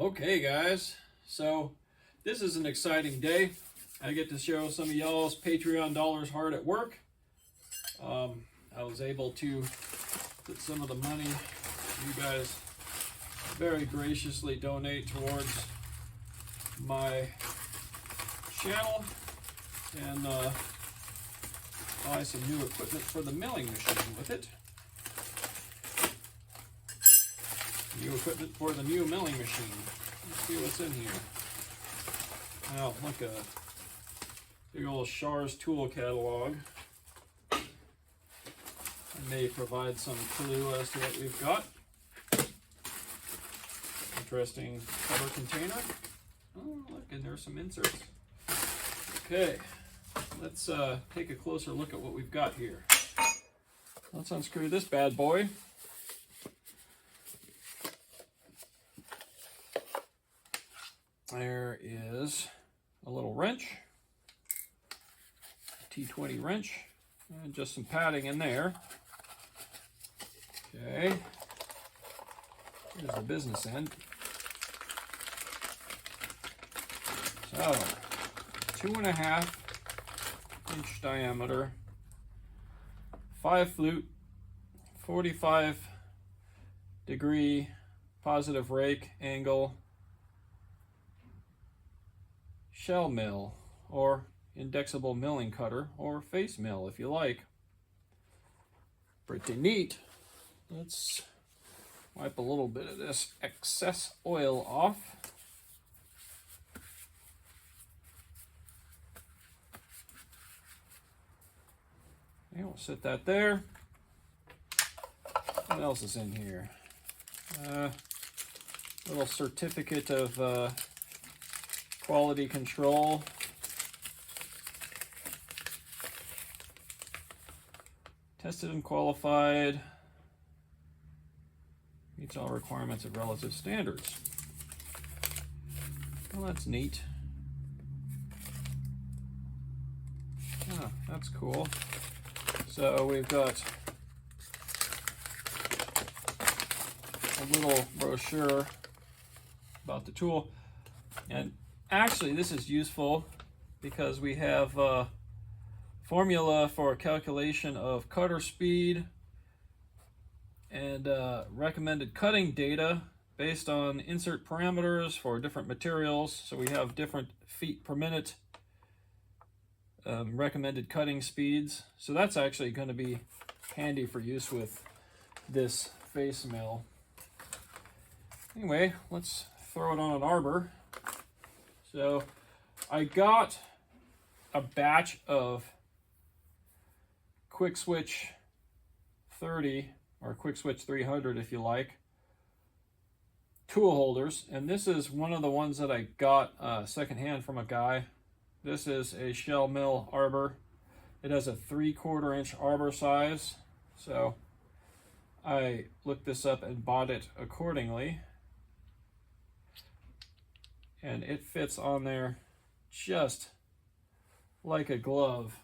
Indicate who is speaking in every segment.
Speaker 1: Okay guys, so this is an exciting day. I get to show some of y'all's Patreon dollars hard at work. I was able to put some of the money you guys very graciously donate towards my channel and buy some new equipment for the milling machine with it. New equipment for the new milling machine. Let's see what's in here. Wow, look, a big old Shar's tool catalog. I may provide some clue as to what we've got. Interesting cover container. Oh, look, and there's some inserts. Okay, let's take a closer look at what we've got here. Let's unscrew this bad boy. There is a little wrench, T20 wrench, and just some padding in there. Okay, here's the business end. So, 2.5 inch diameter, 5 flute, 45-degree positive rake angle shell mill, or indexable milling cutter, or Facemill if you like. Pretty neat. Let's wipe a little bit of this excess oil off. Okay, we'll set that there. What else is in here? Little certificate of quality control. Tested and qualified. Meets all requirements of relative standards. Well, that's neat. Oh, that's cool. So we've got a little brochure about the tool. And actually, this is useful because we have a formula for calculation of cutter speed and recommended cutting data based on insert parameters for different materials. So we have different feet per minute recommended cutting speeds. So that's actually going to be handy for use with this Facemill. Anyway, let's throw it on an Arbor. So I got a batch of Quick Switch 30 or Quick Switch 300 if you like tool holders, and this is one of the ones that I got secondhand from a guy. This is a shell mill Arbor. It has a 3/4 inch Arbor size, so I looked this up and bought it accordingly. And it fits on there just like a glove.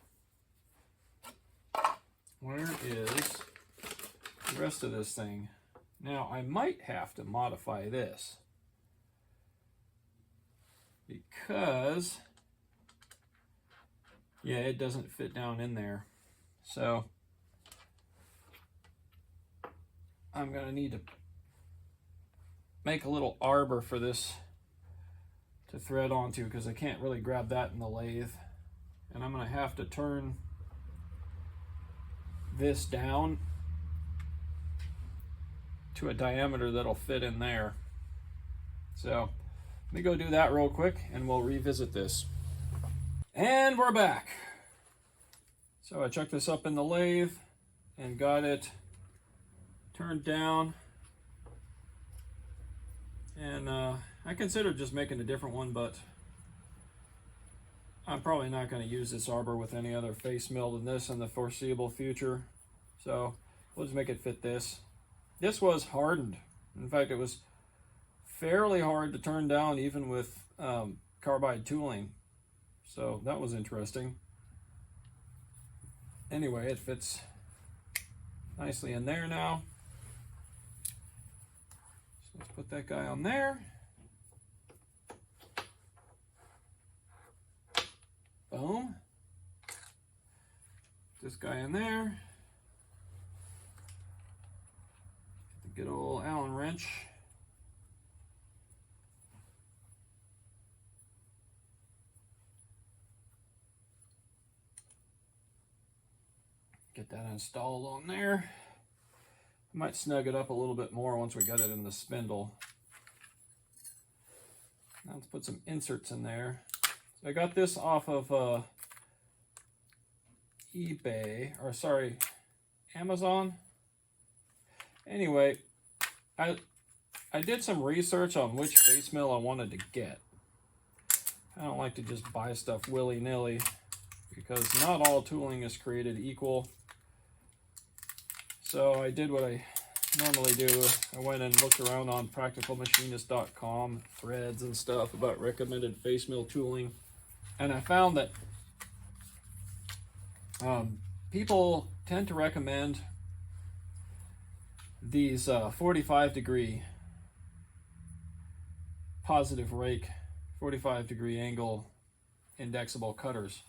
Speaker 1: Where is the rest of this thing? Now, I might have to modify this because, yeah, it doesn't fit down in there. So I'm going to need to make a little Arbor for this to thread onto, because I can't really grab that in the lathe, and I'm going to have to turn this down to a diameter that'll fit in there. So let me go do that real quick and we'll revisit this. And we're back. So I chucked this up in the lathe and got it turned down, and I considered just making a different one, but I'm probably not going to use this Arbor with any other Facemill than this in the foreseeable future. So we'll just make it fit this. This was hardened. In fact, it was fairly hard to turn down even with carbide tooling. So that was interesting. Anyway, it fits nicely in there now. So let's put that guy on there. Boom. This guy in there. Get the good old Allen wrench. Get that installed on there. Might snug it up a little bit more once we got it in the spindle. Now let's put some inserts in there. So I got this off of eBay, or sorry, Amazon. Anyway, I did some research on which Facemill I wanted to get. I don't like to just buy stuff willy-nilly because not all tooling is created equal. So I did what I normally do. I went and looked around on practicalmachinist.com, threads and stuff about recommended Facemill tooling. And I found that people tend to recommend these 45-degree positive rake, 45-degree angle indexable cutters.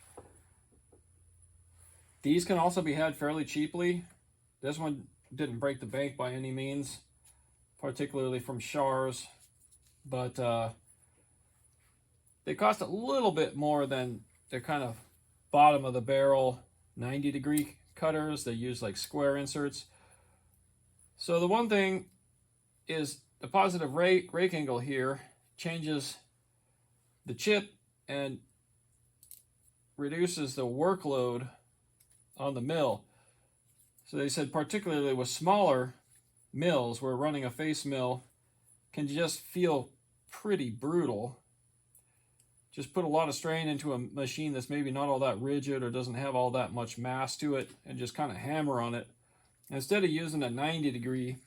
Speaker 1: These can also be had fairly cheaply. This one didn't break the bank by any means, particularly from Shars, but they cost a little bit more than their kind of bottom of the barrel 90-degree cutters. They use like square inserts. So the one thing is the positive rake angle here changes the chip and reduces the workload on the mill. So they said particularly with smaller mills where running a Facemill can just feel pretty brutal. Just put a lot of strain into a machine that's maybe not all that rigid or doesn't have all that much mass to it and just kind of hammer on it. Instead of using a 90-degree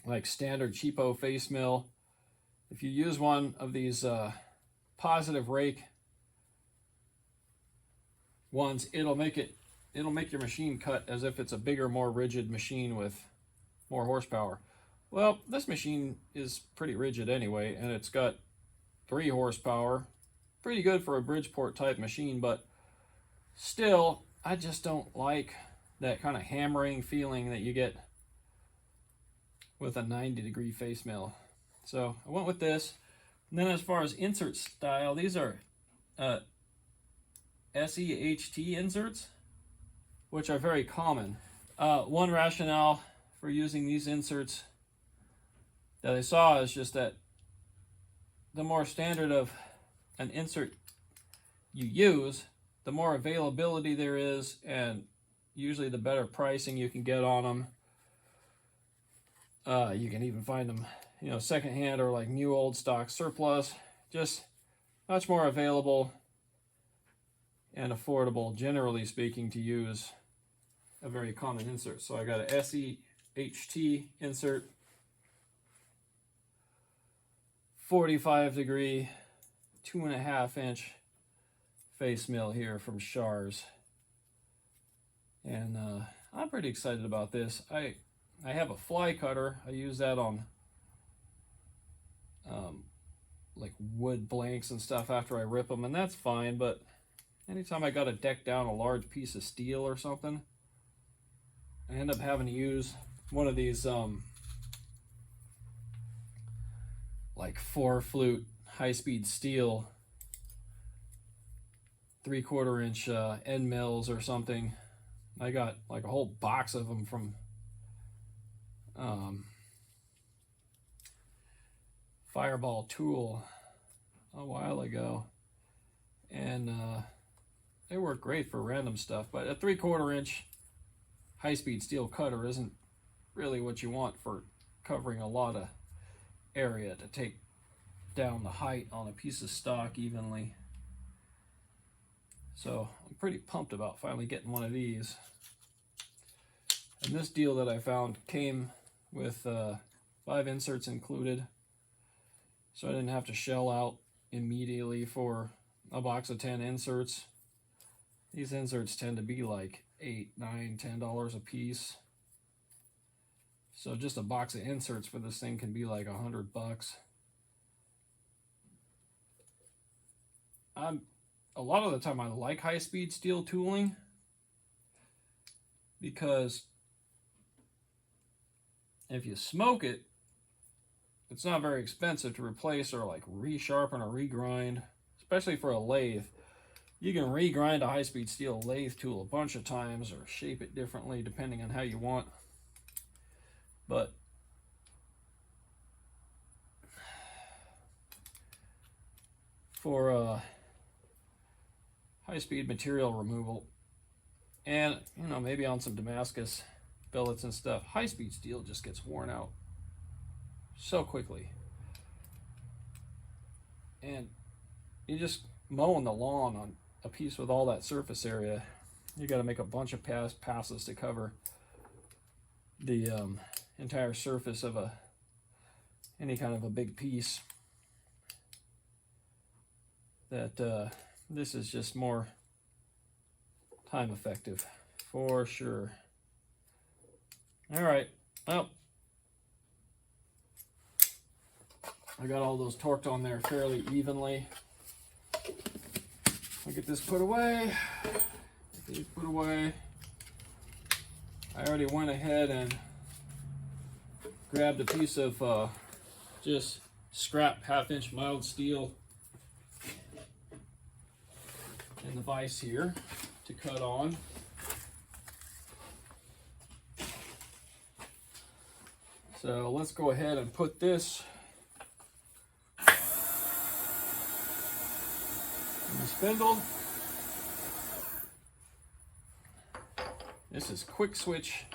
Speaker 1: like standard cheapo Facemill, if you use one of these positive rake ones, it'll make your machine cut as if it's a bigger, more rigid machine with more horsepower. Well, this machine is pretty rigid anyway, and it's got 3 horsepower. Pretty good for a Bridgeport type machine, but still, I just don't like that kind of hammering feeling that you get with a 90-degree Facemill. So I went with this. And then as far as insert style, these are SEHT inserts, which are very common. One rationale for using these inserts that I saw is just that the more standard of an insert you use, the more availability there is, and usually the better pricing you can get on them. You can even find them, secondhand or like new old stock surplus. Just much more available and affordable, generally speaking, to use a very common insert. So I got a SEHT insert, 45-degree, 2.5-inch Facemill here from Shars. And I'm pretty excited about this. I have a fly cutter. I use that on like wood blanks and stuff after I rip them, and that's fine. But anytime I got to deck down a large piece of steel or something, I end up having to use one of these like 4-flute high-speed steel 3/4-inch end mills or something. I got like a whole box of them from Fireball Tool a while ago, and they work great for random stuff. But a 3/4-inch high-speed steel cutter isn't really what you want for covering a lot of area to take down the height on a piece of stock evenly. So I'm pretty pumped about finally getting one of these. And this deal that I found came with 5 inserts included, so I didn't have to shell out immediately for a box of 10 inserts. These inserts tend to be like $8, $9, $10 a piece. So just a box of inserts for this thing can be like $100. I'm a lot of the time I like high-speed steel tooling because if you smoke it, it's not very expensive to replace or like resharpen or regrind, especially for a lathe. You can regrind a high-speed steel lathe tool a bunch of times or shape it differently depending on how you want. But for high-speed material removal and, you know, maybe on some Damascus billets and stuff, high-speed steel just gets worn out so quickly. And you just mowing the lawn on a piece with all that surface area, you got to make a bunch of passes to cover the entire surface of any kind of a big piece. That this is just more time effective for sure. All right, well, I got all those torqued on there fairly evenly. I'll get this put away. Get these put away. I already went ahead and grabbed a piece of just scrap 1/2-inch mild steel in the vise here to cut on. So let's go ahead and put this in the spindle. This is Quick Switch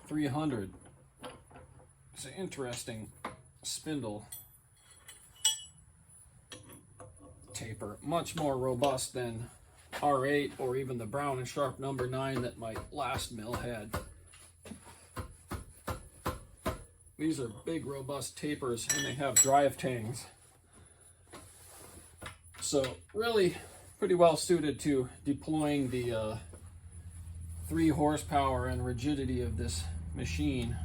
Speaker 1: 300. It's an interesting spindle taper, much more robust than R8 or even the Brown and Sharp number 9 that my last mill had. These are big, robust tapers, and they have drive tangs. So really pretty well suited to deploying the 3 horsepower and rigidity of this machine.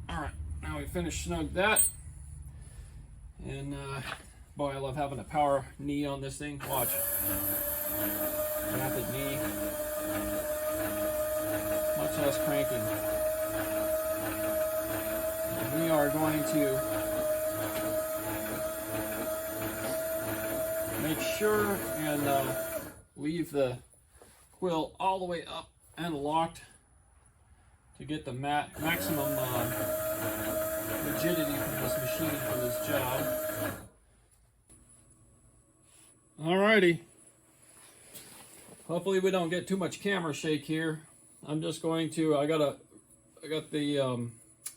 Speaker 1: All right, now we finished snug that. And boy, I love having a power knee on this thing. Watch. Rapid knee. Much less cranking. And we are going to make sure and leave the quill all the way up and locked to get the maximum rigidity from this machine for this job. Alrighty. Hopefully we don't get too much camera shake here. I'm just going to, I got the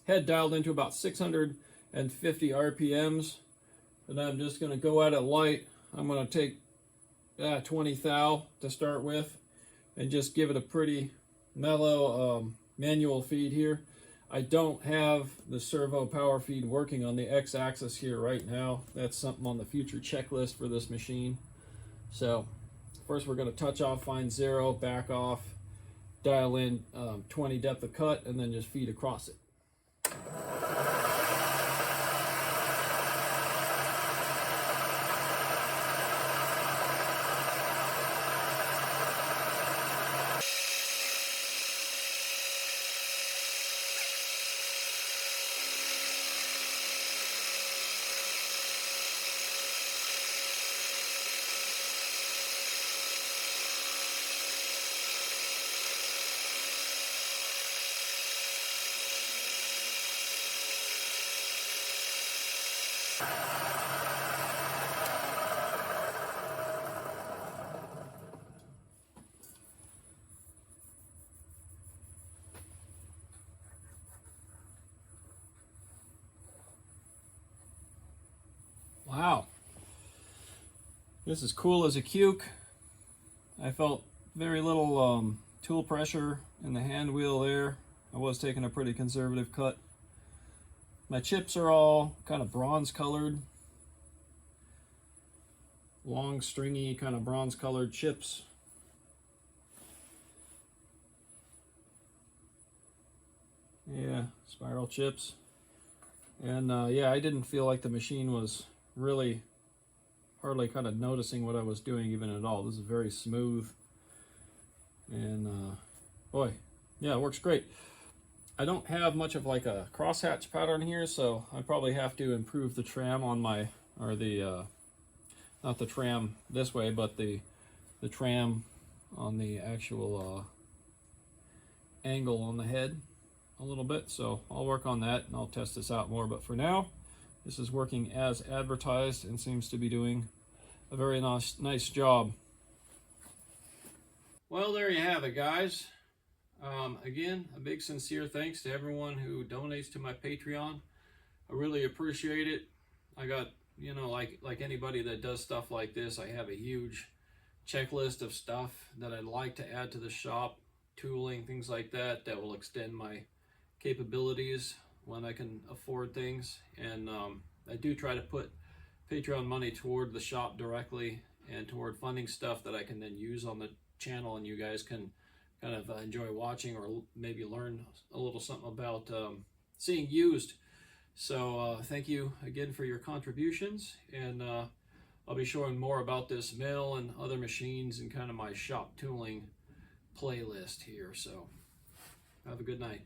Speaker 1: head dialed into about 650 RPMs, and I'm just going to go at it light. I'm going to take 20 thou to start with and just give it a pretty mellow manual feed here. I don't have the servo power feed working on the X-axis here right now. That's something on the future checklist for this machine. So first we're going to touch off, find 0, back off, dial in 20 depth of cut, and then just feed across it. Wow, this is cool as a cuke. I felt very little tool pressure in the hand wheel there. I was taking a pretty conservative cut. My chips are all kind of bronze colored. Long, stringy, kind of bronze colored chips. Yeah, spiral chips. And yeah, I didn't feel like the machine was really hardly kind of noticing what I was doing even at all. This is very smooth, and boy, yeah, it works great. I don't have much of like a crosshatch pattern here, so I probably have to improve the tram on my, or the not the tram this way, but the tram on the actual angle on the head a little bit. So I'll work on that and I'll test this out more, but for now this is working as advertised and seems to be doing a very nice job. Well, there you have it, guys. Again, a big sincere thanks to everyone who donates to my Patreon. I really appreciate it. I got, you know, like anybody that does stuff like this, I have a huge checklist of stuff that I'd like to add to the shop, tooling, things like that, that will extend my capabilities when I can afford things. And I do try to put Patreon money toward the shop directly and toward funding stuff that I can then use on the channel, and you guys can kind of enjoy watching or maybe learn a little something about seeing used. So thank you again for your contributions, and I'll be showing more about this mill and other machines and kind of my shop tooling playlist here. So have a good night.